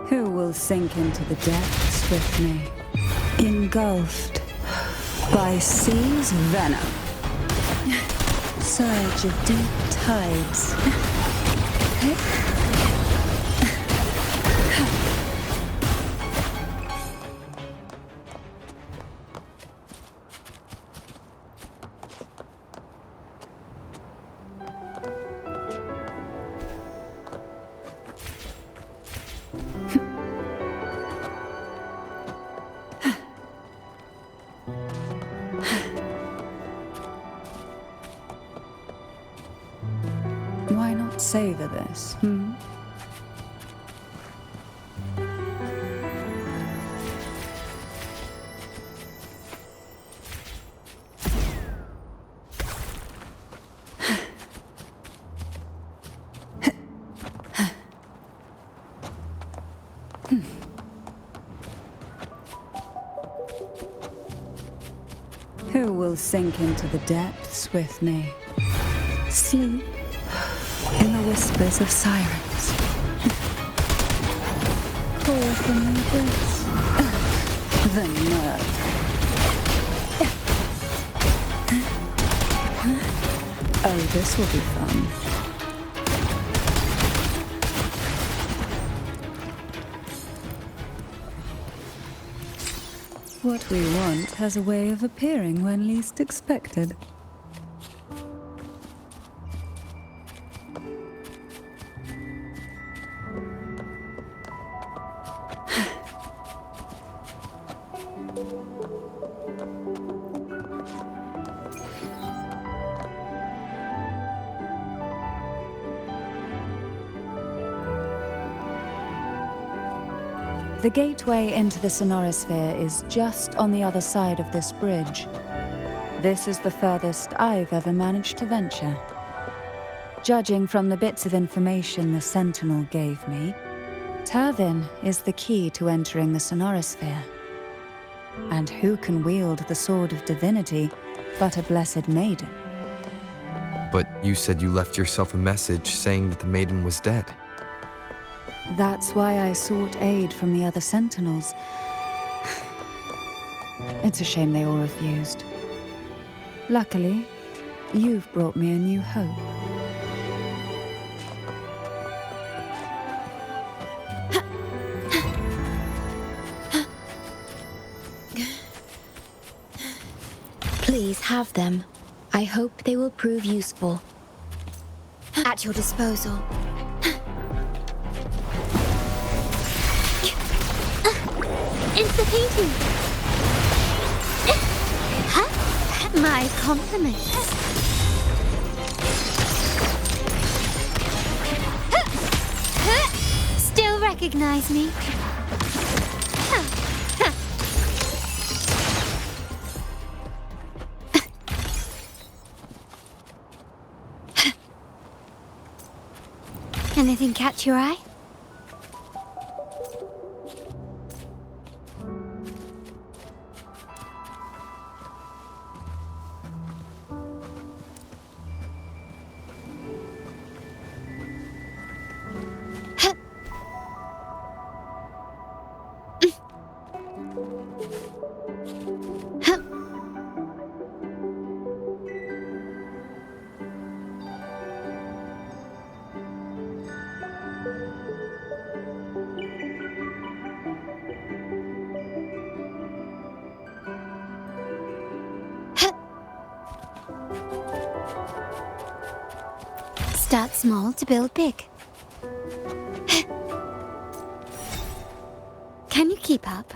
Who will sink into the depths with me? Engulfed by sea's venom. Surge of deep tides. Why not savor this, Who will sink into the depths with me? Sleep in the whispers of sirens. Call from the abyss. The nerve. Oh, this will be fun. What we want has a way of appearing when least expected. The gateway into the sonorosphere is just on the other side of this bridge. This is the furthest I've ever managed to venture. Judging from the bits of information the Sentinel gave me, Tervin is the key to entering the sonorosphere. And who can wield the Sword of Divinity but a blessed maiden? But you said you left yourself a message saying that the maiden was dead. That's why I sought aid from the other Sentinels. It's a shame they all refused. Luckily, you've brought me a new hope. Please have them. I hope they will prove useful. At your disposal. It's the painting. My compliments. Still recognize me? Anything catch your eye? Start small to build big. Can you keep up?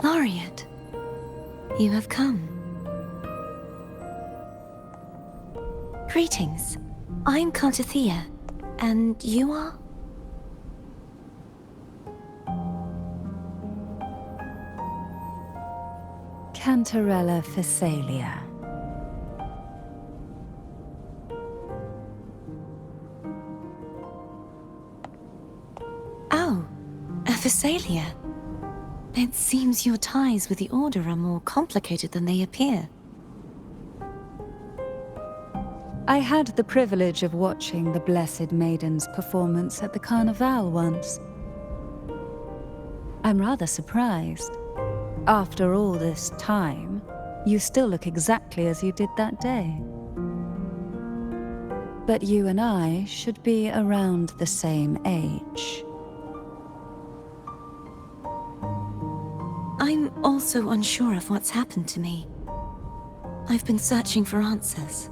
Laureate, you have come. Greetings. I'm Cartathea, and you are? Cantarella Phasalia. Oh, a Phasalia. It seems your ties with the Order are more complicated than they appear. I had the privilege of watching the Blessed Maiden's performance at the Carnival once. I'm rather surprised. After all this time, you still look exactly as you did that day. But you and I should be around the same age. I'm also unsure of what's happened to me. I've been searching for answers.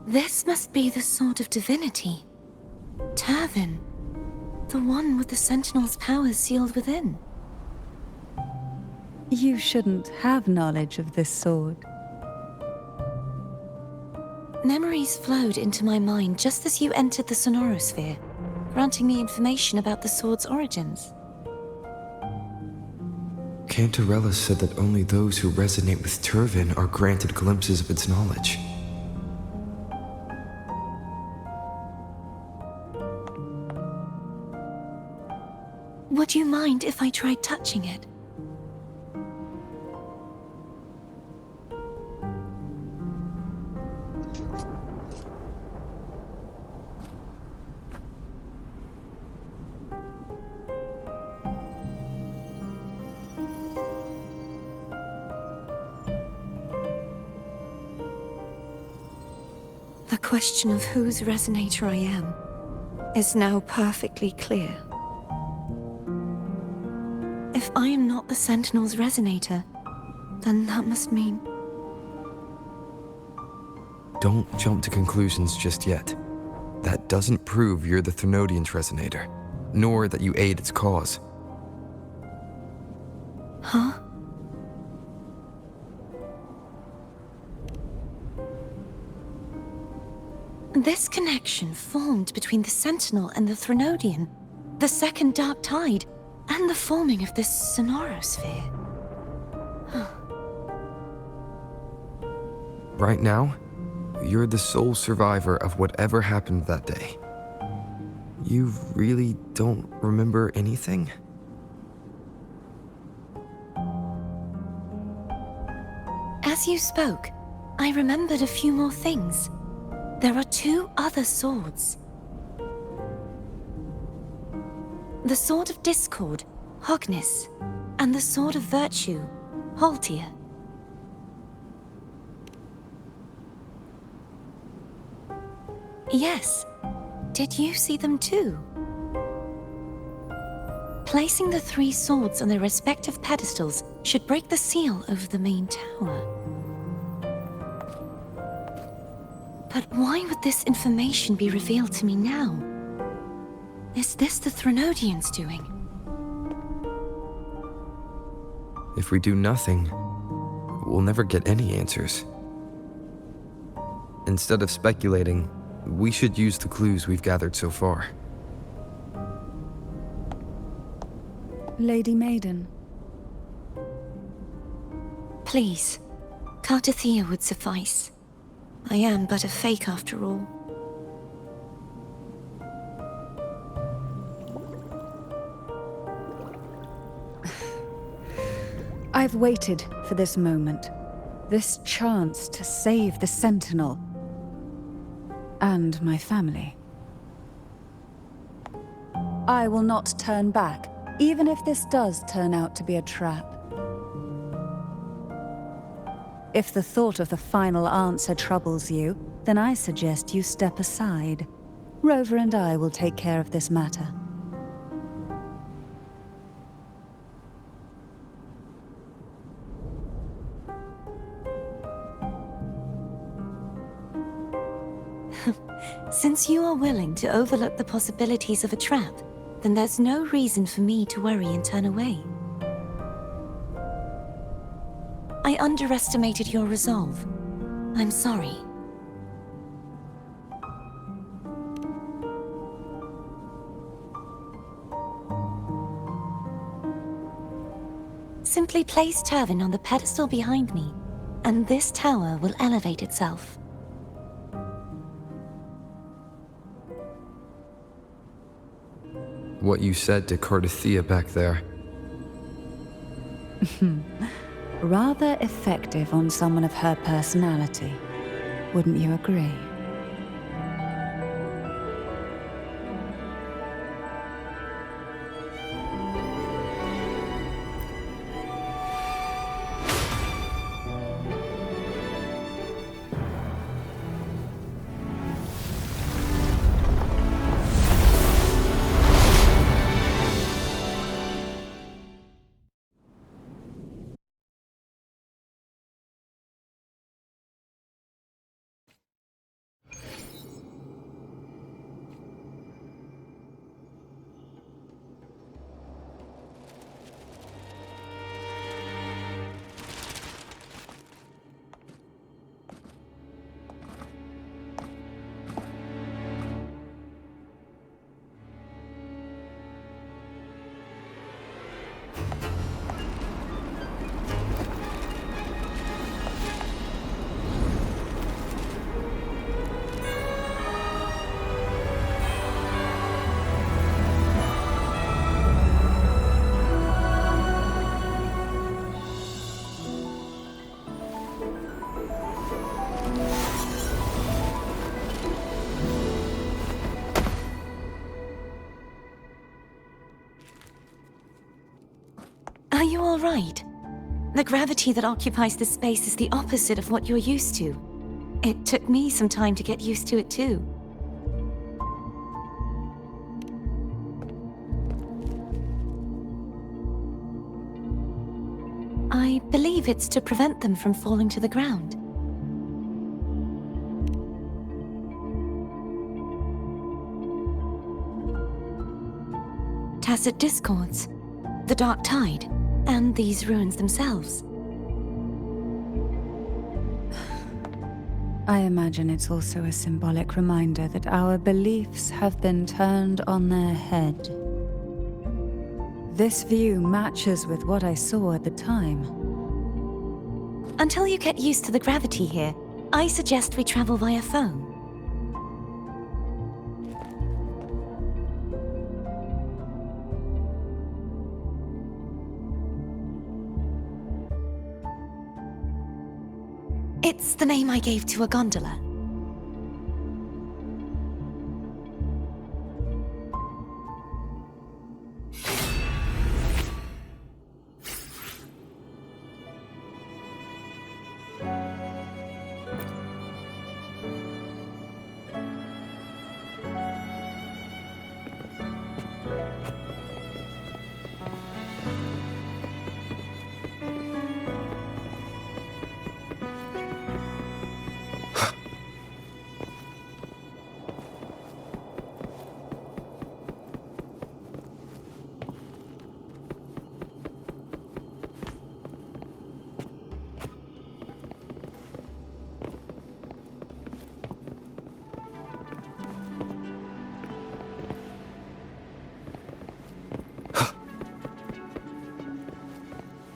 This must be the Sword of Divinity. Turvin. The one with the Sentinel's powers sealed within. You shouldn't have knowledge of this sword. Memories flowed into my mind just as you entered the Sonorosphere, granting me information about the sword's origins. Cantarella said that only those who resonate with Turvin are granted glimpses of its knowledge. Would you mind if I tried touching it? The question of whose resonator I am is now perfectly clear. If I am not the Sentinel's resonator, then that must mean... Don't jump to conclusions just yet. That doesn't prove you're the Thenodian's resonator, nor that you aid its cause. Huh? This connection formed between the Sentinel and the Thenodian, the second Dark Tide, and the forming of this Sonorosphere. Right now, you're the sole survivor of whatever happened that day. You really don't remember anything? As you spoke, I remembered a few more things. There are two other swords. The Sword of Discord, Hognis, and the Sword of Virtue, Haltia. Yes. Did you see them too? Placing the three swords on their respective pedestals should break the seal over the main tower. But why would this information be revealed to me now? Is this the Thenodian's doing? If we do nothing, we'll never get any answers. Instead of speculating, we should use the clues we've gathered so far. Lady Maiden. Please, Cartathea would suffice. I am but a fake after all. I've waited for this moment, this chance to save the Sentinel and my family. I will not turn back, even if this does turn out to be a trap. If the thought of the final answer troubles you, then I suggest you step aside. Rover and I will take care of this matter. Since you are willing to overlook the possibilities of a trap, then there's no reason for me to worry and turn away. I underestimated your resolve. I'm sorry. Simply place Turvin on the pedestal behind me, and this tower will elevate itself. What you said to Cardathia back there. Rather effective on someone of her personality. Wouldn't you agree? Are you all right? The gravity that occupies this space is the opposite of what you're used to. It took me some time to get used to it too. I believe it's to prevent them from falling to the ground. Tacit discords, the dark tide, and these ruins themselves. I imagine it's also a symbolic reminder that our beliefs have been turned on their head. This view matches with what I saw at the time. Until you get used to the gravity here, I suggest we travel via phone. It's the name I gave to a gondola.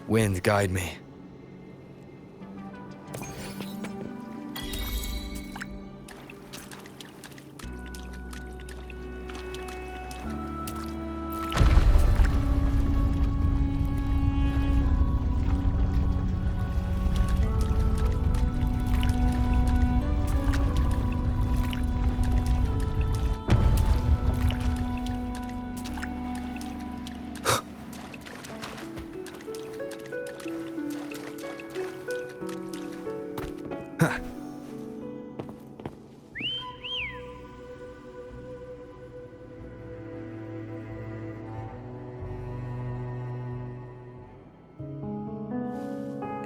Wind, guide me.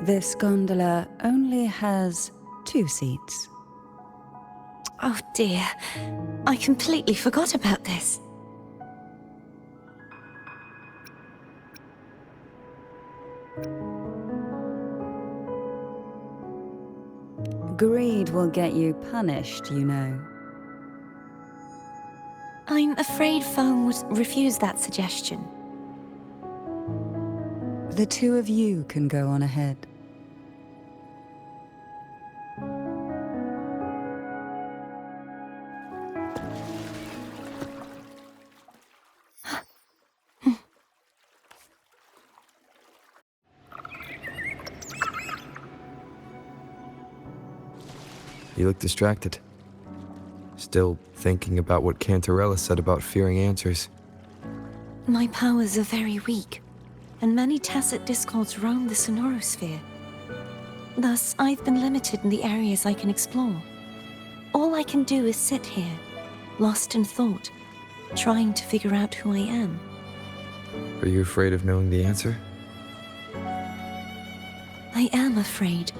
This gondola only has 2 seats. Oh dear, I completely forgot about this. Greed will get you punished, you know. I'm afraid Foam would refuse that suggestion. The two of you can go on ahead. You look distracted. Still thinking about what Cantarella said about fearing answers. My powers are very weak, and many tacit discords roam the sonorosphere. Thus, I've been limited in the areas I can explore. All I can do is sit here, lost in thought, trying to figure out who I am. Are you afraid of knowing the answer? I am afraid.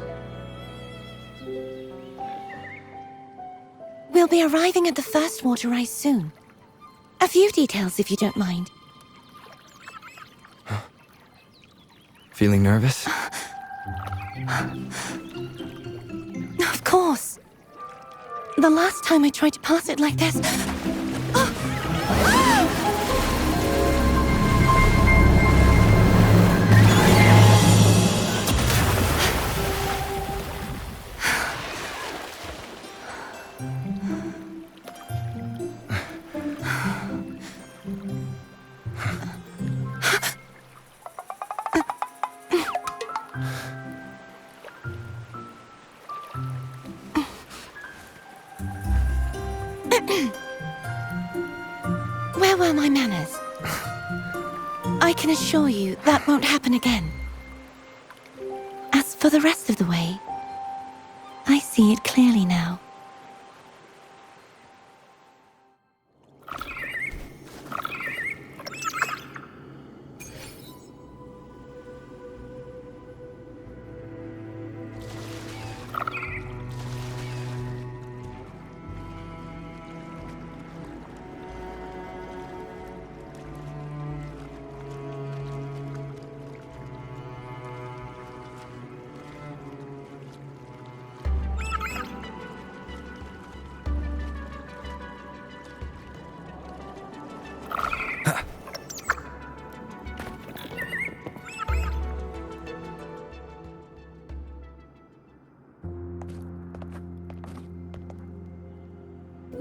We'll be arriving at the first water rise soon. A few details, if you don't mind. Feeling nervous? Of course. The last time I tried to pass it like this... Where were my manners? I can assure you that won't happen again. As for the rest of the way, I see it clearly now.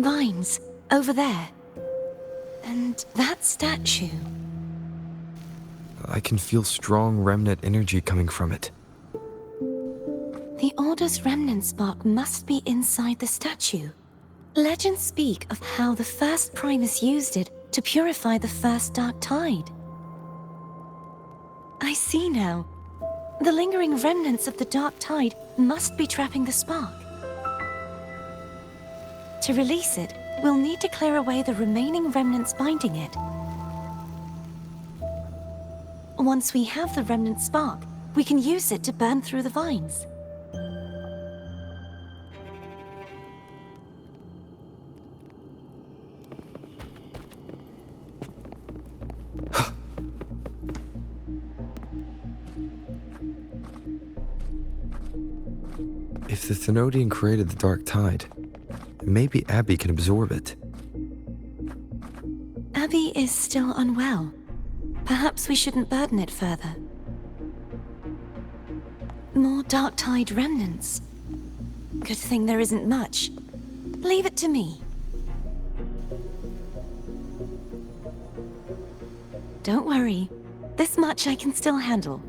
Vines, over there. And that statue. I can feel strong remnant energy coming from it. The Order's remnant spark must be inside the statue. Legends speak of how the first Primus used it to purify the first Dark Tide. I see now. The lingering remnants of the Dark Tide must be trapping the spark. To release it, we'll need to clear away the remaining remnants binding it. Once we have the remnant spark, we can use it to burn through the vines. If the Thenodian created the Dark Tide, maybe Abby can absorb it. Abby is still unwell. Perhaps we shouldn't burden it further. More Dark Tide remnants. Good thing there isn't much. Leave it to me. Don't worry. This much I can still handle.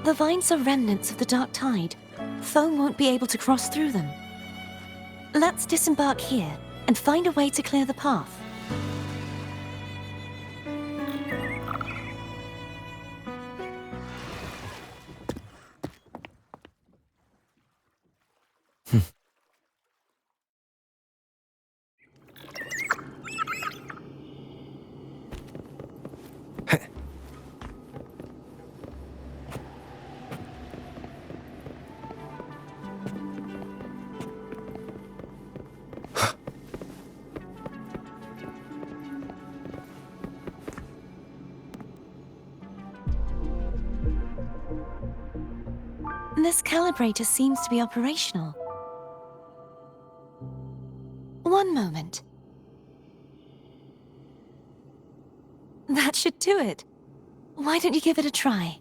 The vines are remnants of the dark tide. Foam won't be able to cross through them. Let's disembark here and find a way to clear the path. This calibrator seems to be operational. One moment. That should do it. Why don't you give it a try?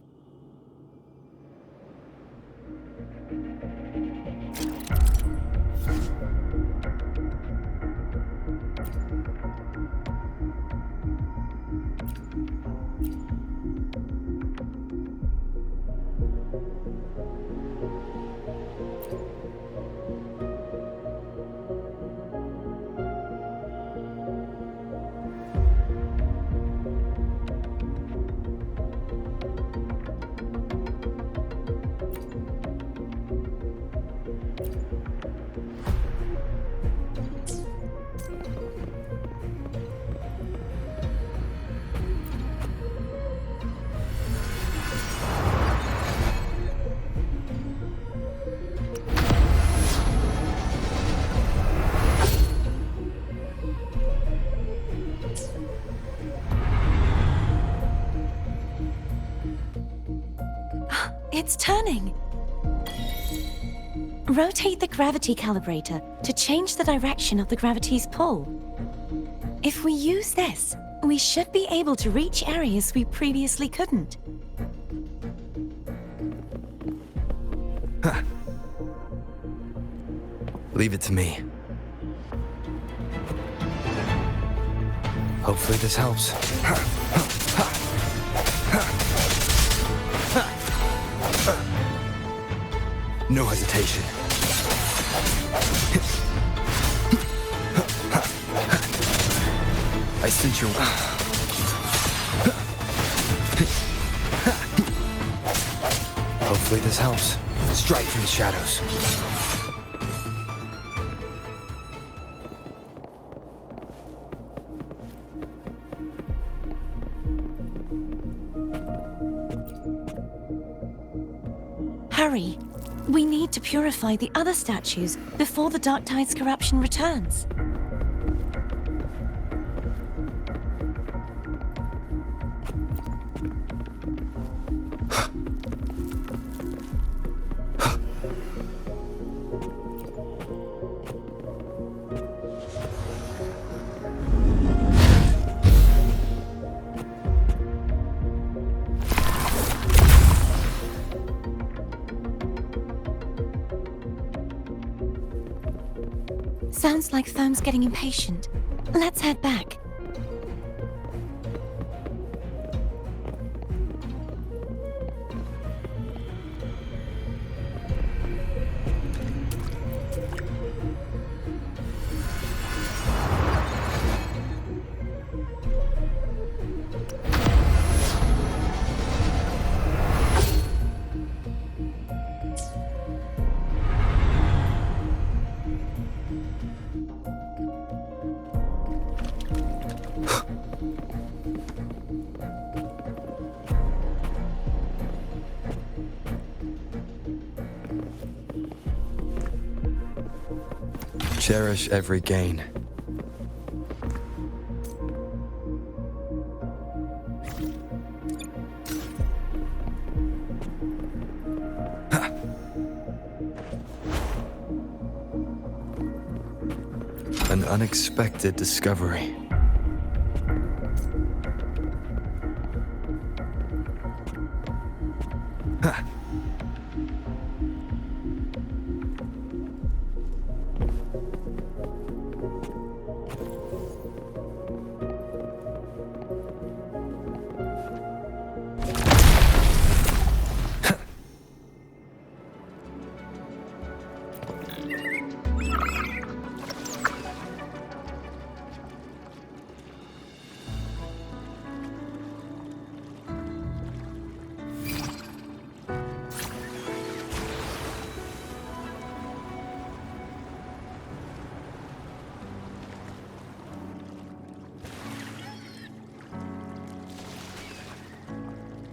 It's turning. Rotate the gravity calibrator to change the direction of the gravity's pull. If we use this, we should be able to reach areas we previously couldn't. Leave it to me. Hopefully this helps. No hesitation. I sense your... Hopefully this helps. Strike from the shadows. Hurry. We need to purify the other statues before the Dark Tide's corruption returns. Sounds like Foam's getting impatient. Let's head back. Cherish every gain. An unexpected discovery. Ha!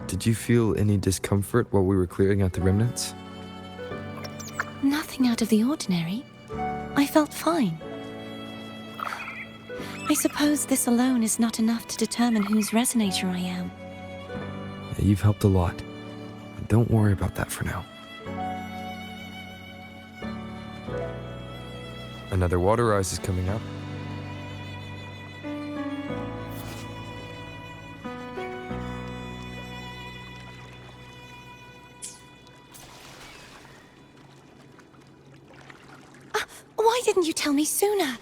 Did you feel any discomfort while we were clearing out the remnants? Nothing out of the ordinary. I felt fine. I suppose this alone is not enough to determine whose resonator I am. You've helped a lot. Don't worry about that for now. Another water rise is coming up. Why didn't you tell me sooner?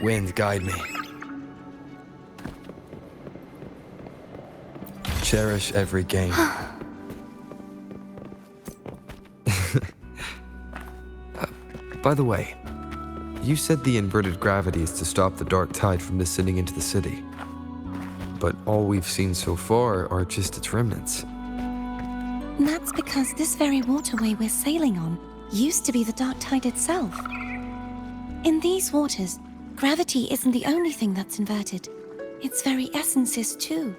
Wind, guide me. Cherish every game. By the way, you said the inverted gravity is to stop the dark tide from descending into the city. But all we've seen so far are just its remnants. That's because this very waterway we're sailing on used to be the dark tide itself. In these waters, gravity isn't the only thing that's inverted. Its very essence is too.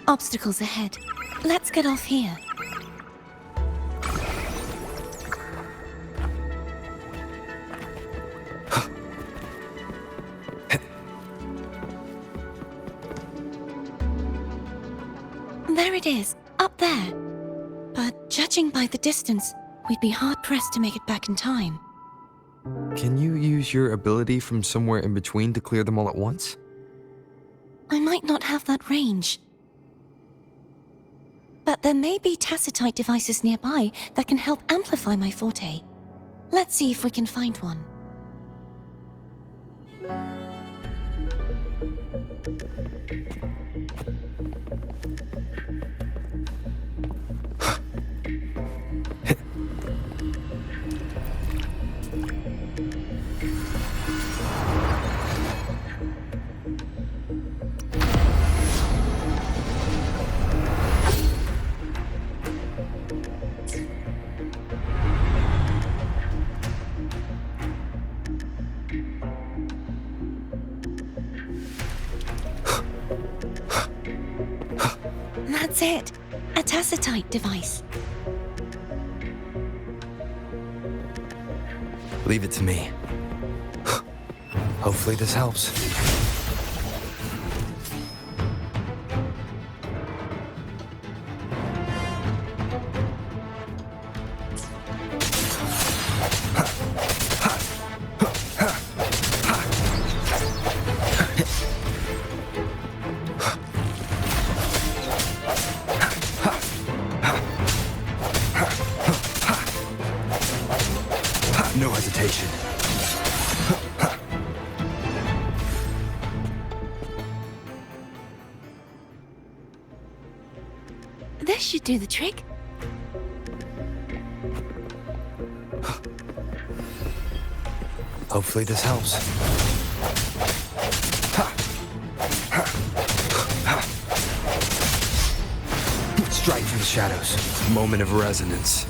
Obstacles ahead. Let's get off here. There it is, up there. But judging by the distance, we'd be hard-pressed to make it back in time. Can you use your ability from somewhere in between to clear them all at once? I might not have that range. But there may be tacitite devices nearby that can help amplify my forte. Let's see if we can find one. That's it. A tacitite device. Leave it to me. Hopefully this helps. No hesitation. This should do the trick. Hopefully this helps. Strike from the shadows. Moment of resonance.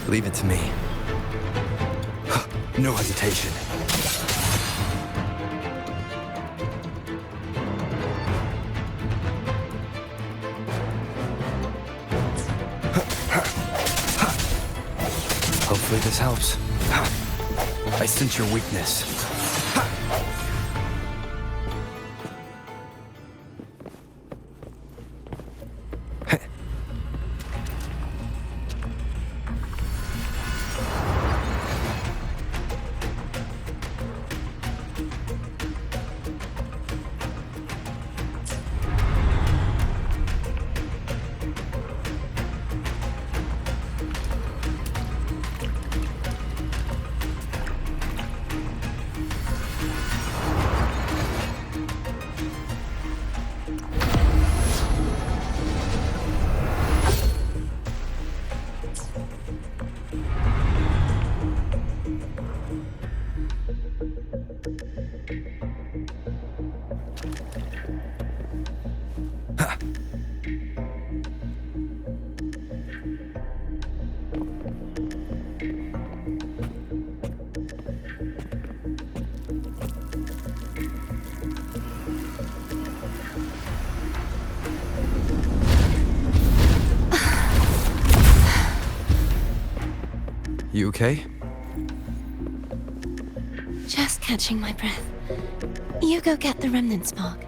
Leave it to me. No hesitation. Hopefully this helps. I sense your weakness. You okay? Just catching my breath. You go get the remnant spark.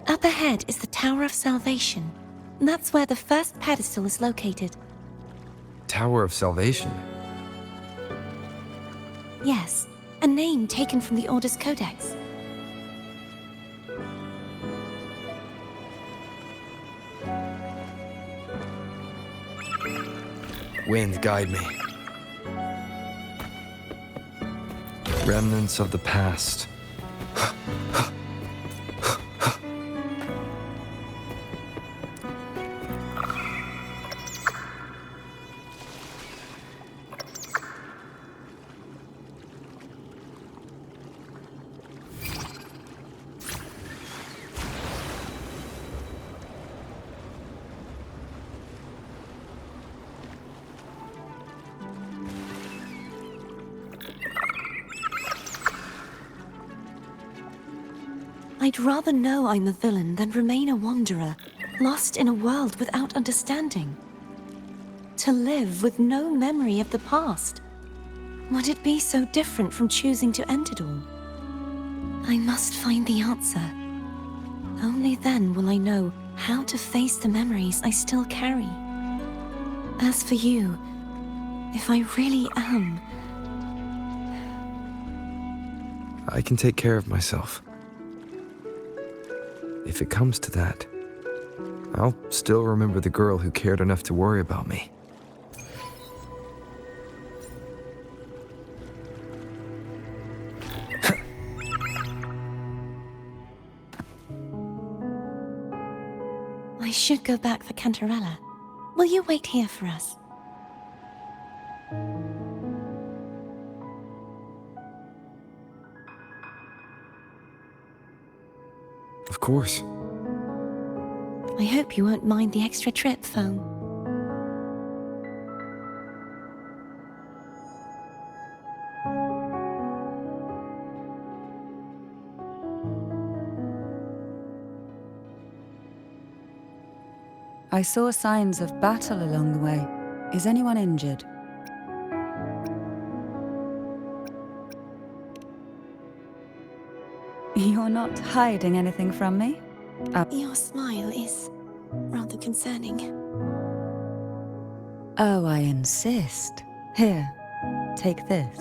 Up ahead is the Tower of Salvation. That's where the first pedestal is located. Tower of Salvation. Yes, a name taken from the Order's Codex. Wind, guide me. Remnants of the past. I'd rather know I'm a villain than remain a wanderer, lost in a world without understanding. To live with no memory of the past. Would it be so different from choosing to end it all? I must find the answer. Only then will I know how to face the memories I still carry. As for you, if I really am... I can take care of myself. If it comes to that, I'll still remember the girl who cared enough to worry about me. I should go back for Cantarella. Will you wait here for us? Of course. I hope you won't mind the extra trip, Foam. I saw signs of battle along the way. Is anyone injured? You're not hiding anything from me? Your smile is rather concerning. Oh, I insist. Here, take this.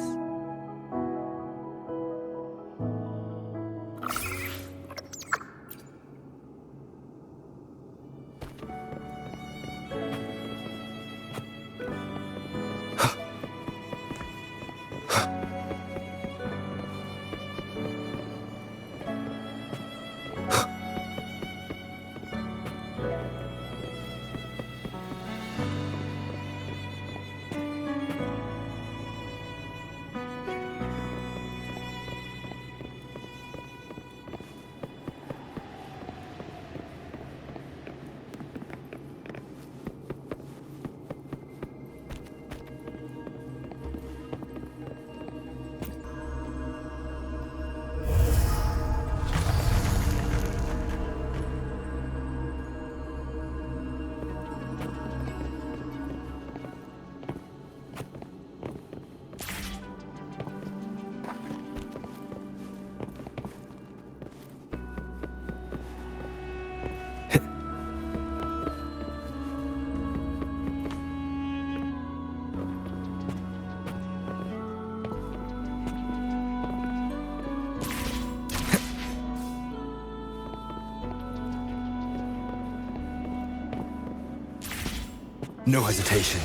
No hesitation.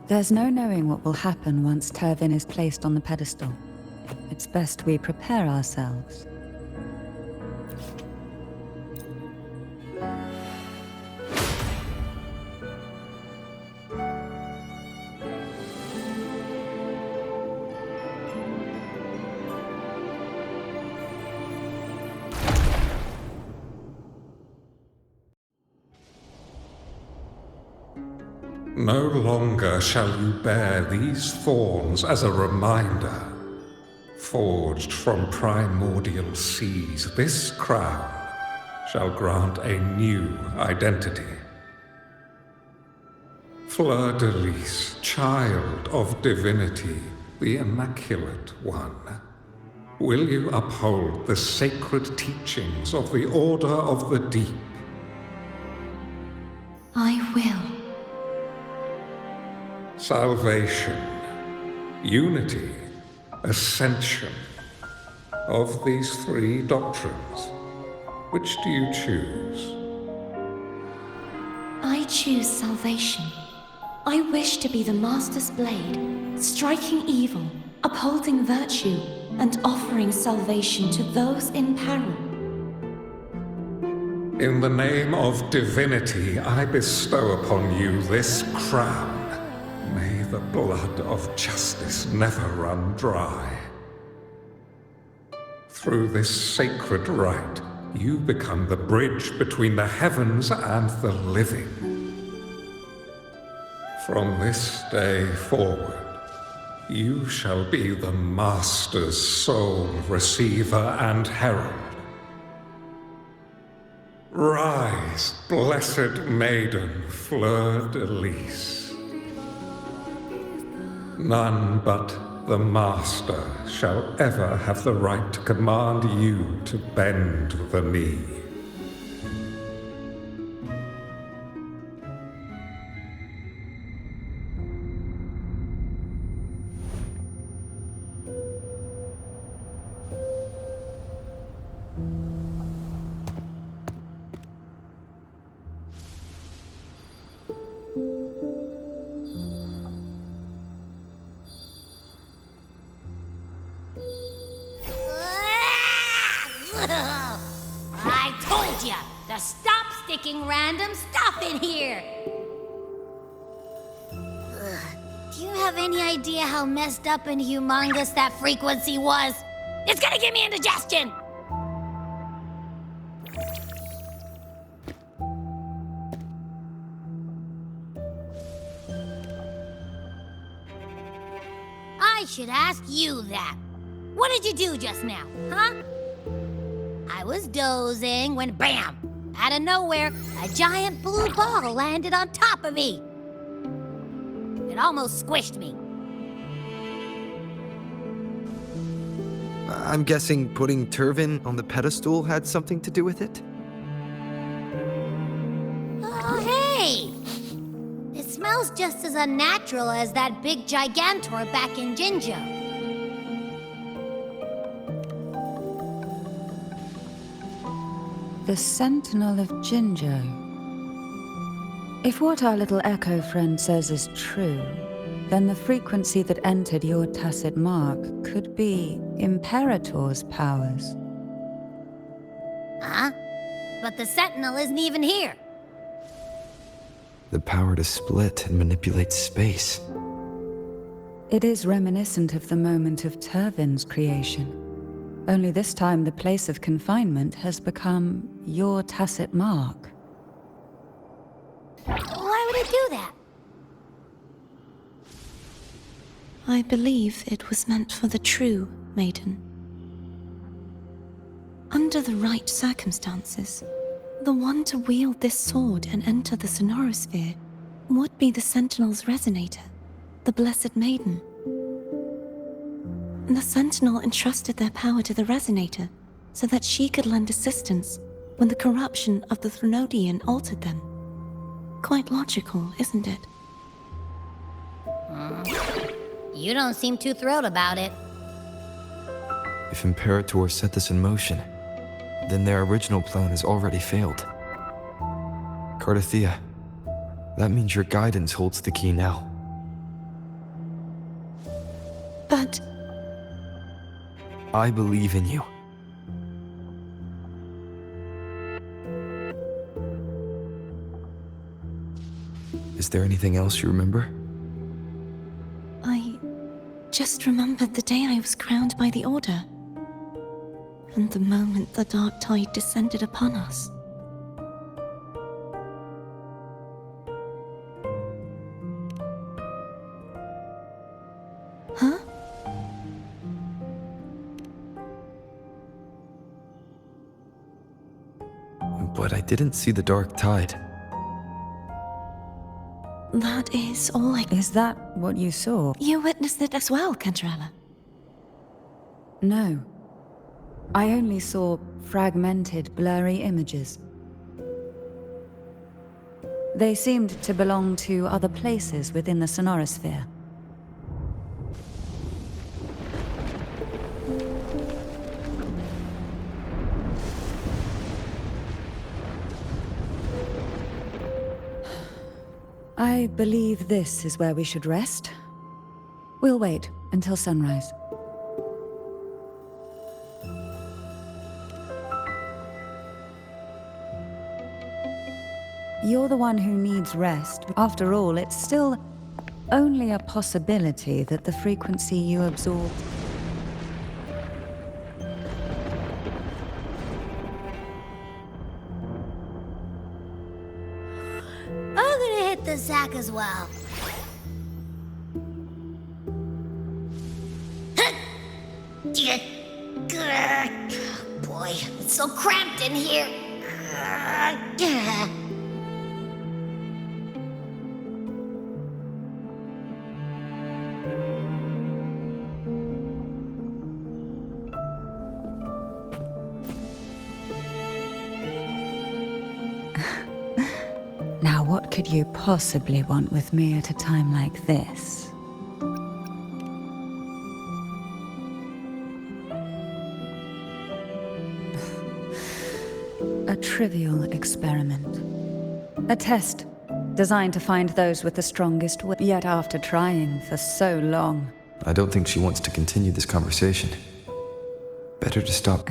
There's no knowing what will happen once Turvin is placed on the pedestal. It's best we prepare ourselves. No longer shall you bear these thorns as a reminder. Forged from primordial seas, this crown shall grant a new identity. Fleur-de-Lis, child of divinity, the Immaculate One, will you uphold the sacred teachings of the Order of the Deep? I will. Salvation, unity, ascension. Of these three doctrines, which do you choose? I choose salvation. I wish to be the Master's blade, striking evil, upholding virtue, and offering salvation to those in peril. In the name of divinity, I bestow upon you this crown. May the blood of justice never run dry. Through this sacred rite, you become the bridge between the heavens and the living. From this day forward, you shall be the Master's sole receiver and herald. Rise, blessed maiden Fleur-de-Lis. None but the Master shall ever have the right to command you to bend the knee. I told ya to stop sticking random stuff in here! Do you have any idea how messed up and humongous that frequency was? It's gonna give me indigestion! I should ask you that. What did you do just now, huh? I was dozing when bam! Out of nowhere, a giant blue ball landed on top of me. It almost squished me. I'm guessing putting Turvin on the pedestal had something to do with it? Oh, hey! It smells just as unnatural as that big gigantor back in Jinzhou. The Sentinel of Jinzhou. If what our little echo friend says is true, then the frequency that entered your tacit mark could be Imperator's powers. Huh? but the Sentinel isn't even here. The power to split and manipulate space. It is reminiscent of the moment of Turvin's creation. Only this time the place of confinement has become your tacit mark. Why would it do that? I believe it was meant for the true maiden. Under the right circumstances, the one to wield this sword and enter the Sonorosphere would be the Sentinel's resonator, the Blessed Maiden. The Sentinel entrusted their power to the resonator so that she could lend assistance when the corruption of the Threnodian altered them. Quite logical, isn't it? You don't seem too thrilled about it. If Imperator set this in motion, then their original plan has already failed. Cardathea, that means your guidance holds the key now. But I believe in you. Is there anything else you remember? I just remembered the day I was crowned by the Order, and the moment the dark tide descended upon us. Huh? But I didn't see the dark tide. That is all I... Is that what you saw? You witnessed it as well, Cantarella. No. I only saw fragmented, blurry images. They seemed to belong to other places within the Sonorosphere. I believe this is where we should rest. We'll wait until sunrise. You're the one who needs rest. After all, it's still only a possibility that the frequency you absorb... I'm gonna hit the sack as well. Boy, it's so cramped in here. Now, what could you possibly want with me at a time like this? A trivial experiment. A test designed to find those with the strongest will. Yet after trying for so long... I don't think she wants to continue this conversation. Better to stop.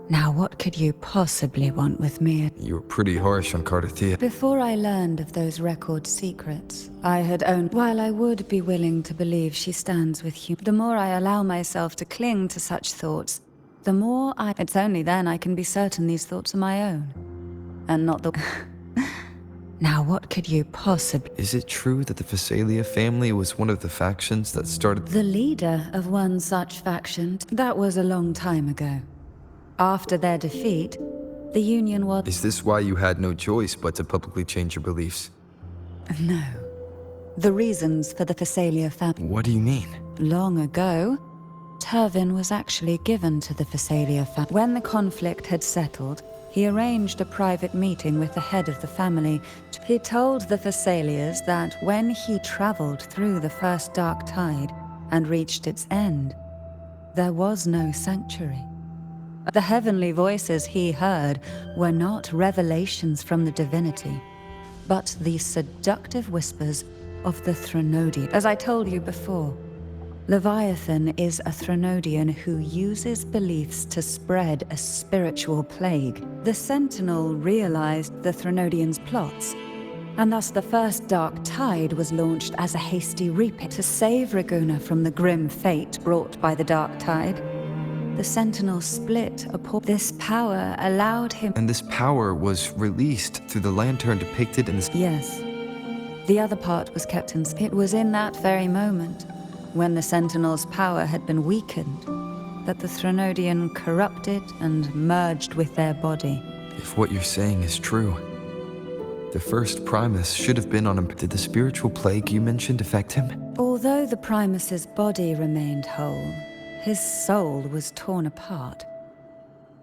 Now, what could you possibly want with me? You were pretty harsh on Cardathea. Before I learned of those record secrets, I had owned... While I would be willing to believe she stands with you, the more I allow myself to cling to such thoughts, the more I... It's only then I can be certain these thoughts are my own, and not the... Now, what could you possibly... Is it true that the Phasalia family was one of the factions that started... The leader of one such faction, that was a long time ago. After their defeat, the Union was... Is this why you had no choice but to publicly change your beliefs? No. The reasons for the Phasalia family... What do you mean? Long ago, Turvin was actually given to the Phasalia family. When the conflict had settled, he arranged a private meeting with the head of the family. He told the Phasalias that when he traveled through the first dark tide and reached its end, there was no sanctuary. The heavenly voices he heard were not revelations from the divinity, but the seductive whispers of the Threnodian. As I told you before, Leviathan is a Threnodian who uses beliefs to spread a spiritual plague. The Sentinel realized the Threnodian's plots, and thus the first Dark Tide was launched as a hasty reaping to save Reguna from the grim fate brought by the Dark Tide. The Sentinel split upon this power allowed him. And this power was released through the lantern depicted in the. Yes. The other part was kept in. It was in that very moment, when the Sentinel's power had been weakened, that the Threnodian corrupted and merged with their body. If what you're saying is true, the first Primus should have been on him. Did the spiritual plague you mentioned affect him? Although the Primus's body remained whole, his soul was torn apart,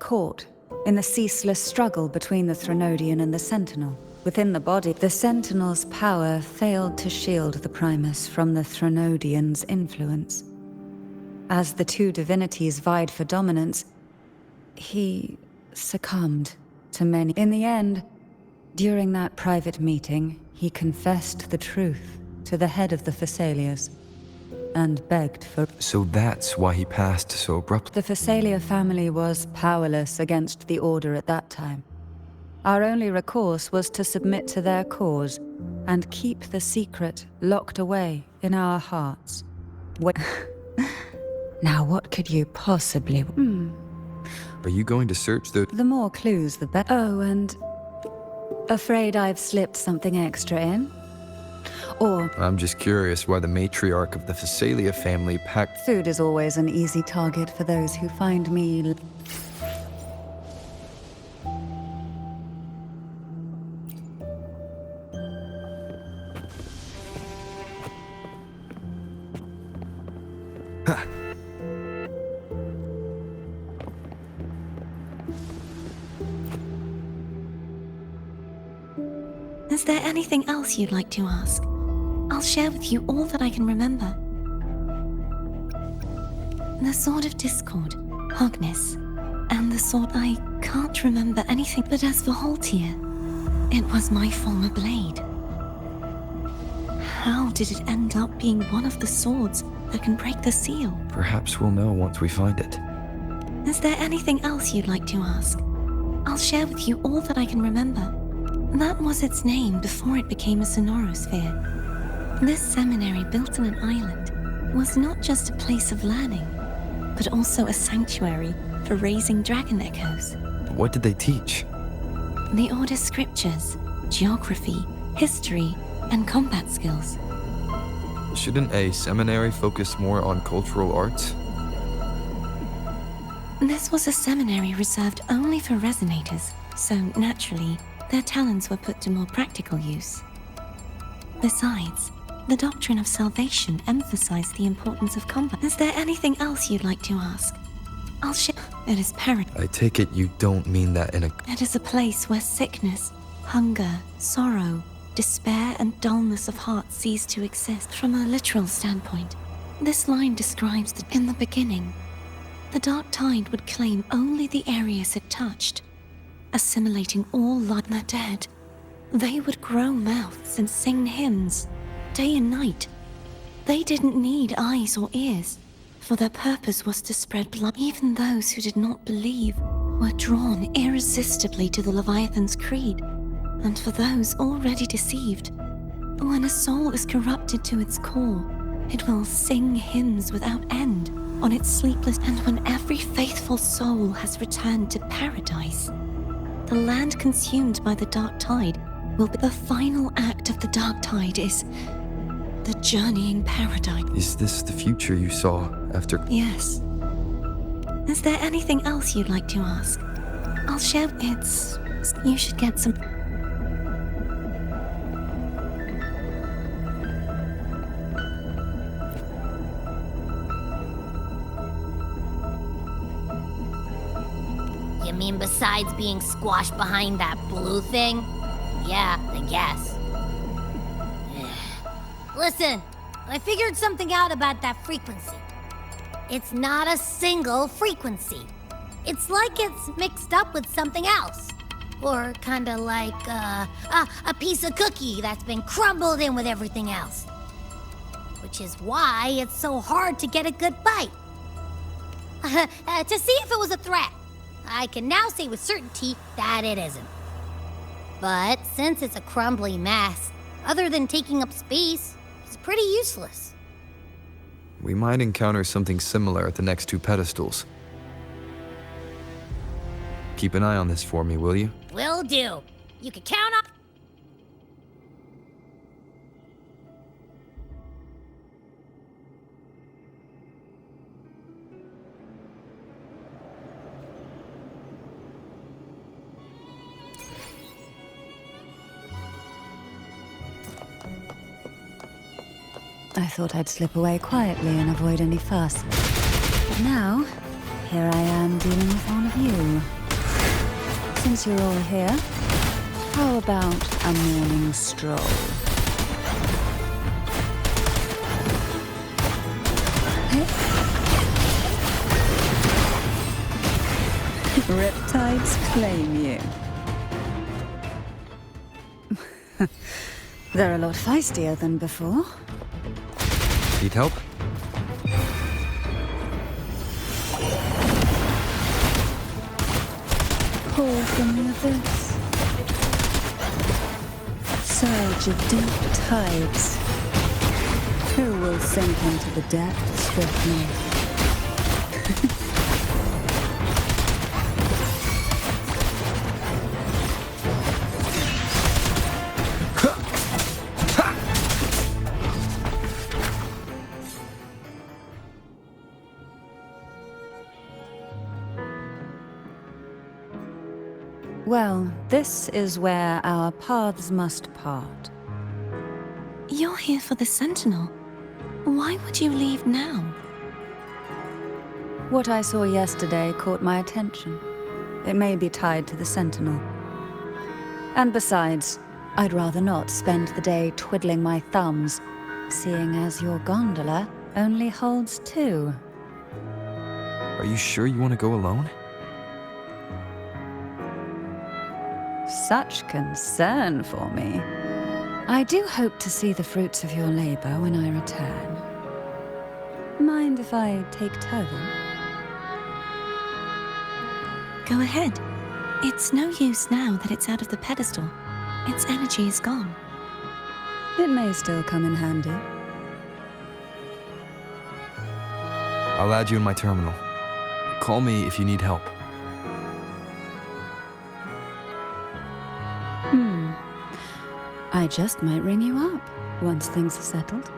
caught in the ceaseless struggle between the Threnodian and the Sentinel. Within the body, the Sentinel's power failed to shield the Primus from the Threnodian's influence. As the two divinities vied for dominance, he succumbed to many. In the end, during that private meeting, he confessed the truth to the head of the Phassalias and begged for. So that's why he passed so abruptly. The Phasalia family was powerless against the Order at that time. Our only recourse was to submit to their cause and keep the secret locked away in our hearts. Now what could you possibly... Are you going to search the... The more clues, the better. Oh, and... afraid I've slipped something extra in? Or... I'm just curious why the matriarch of the Phasalia family packed... Food is always an easy target for those who find me... Is there anything else you'd like to ask? I'll share with you all that I can remember. The Sword of Discord, Hognis, and the sword I can't remember anything. But as for Haltier, it was my former blade. How did it end up being one of the swords that can break the seal? Perhaps we'll know once we find it. Is there anything else you'd like to ask? I'll share with you all that I can remember. That was its name before it became a sonorosphere. This seminary, built on an island, was not just a place of learning, but also a sanctuary for raising dragon echoes. What did they teach? The Order's scriptures, geography, history, and combat skills. Shouldn't a seminary focus more on cultural arts? This was a seminary reserved only for resonators, so naturally, their talents were put to more practical use. Besides, the doctrine of salvation emphasized the importance of combat. Is there anything else you'd like to ask? I'll share. It is paradise. I take it you don't mean that in a... It is a place where sickness, hunger, sorrow, despair, and dullness of heart cease to exist. From a literal standpoint, this line describes that in the beginning, the Dark Tide would claim only the areas it touched, assimilating all life. The dead, they would grow mouths and sing hymns, day and night. They didn't need eyes or ears, for their purpose was to spread blood. Even those who did not believe were drawn irresistibly to the Leviathan's creed. And for those already deceived, when a soul is corrupted to its core, it will sing hymns without end on its sleepless. And when every faithful soul has returned to paradise, the land consumed by the Dark Tide will be the final act of the Dark Tide is the journeying paradise. Is this the future you saw after... Yes. Is there anything else you'd like to ask? I'll share. You should get some... You mean besides being squashed behind that blue thing? Yeah, I guess. Listen, I figured something out about that frequency. It's not a single frequency. It's like it's mixed up with something else. Or kinda like a piece of cookie that's been crumbled in with everything else. which is why it's so hard to get a good bite. To see if it was a threat, I can now say with certainty that it isn't. But since it's a crumbly mess, other than taking up space, it's pretty useless. We might encounter something similar at the next two pedestals. Keep an eye on this for me, will you? Will do. You can count on... I thought I'd slip away quietly and avoid any fuss. But now, here I am dealing with all of you. Since you're all here, how about a morning stroll? Hey. Riptides claim you. They're a lot feistier than before. Need help? Pour from the abyss. Surge of deep tides. Who will sink into the depths with me? Well, this is where our paths must part. You're here for the Sentinel. Why would you leave now? What I saw yesterday caught my attention. It may be tied to the Sentinel. And besides, I'd rather not spend the day twiddling my thumbs, seeing as your gondola only holds 2. Are you sure you want to go alone? Such concern for me. I do hope to see the fruits of your labor when I return. Mind if I take Turvan? Go ahead. It's no use now that it's out of the pedestal. Its energy is gone. It may still come in handy. I'll add you in my terminal. Call me if you need help. I just might ring you up once things are settled.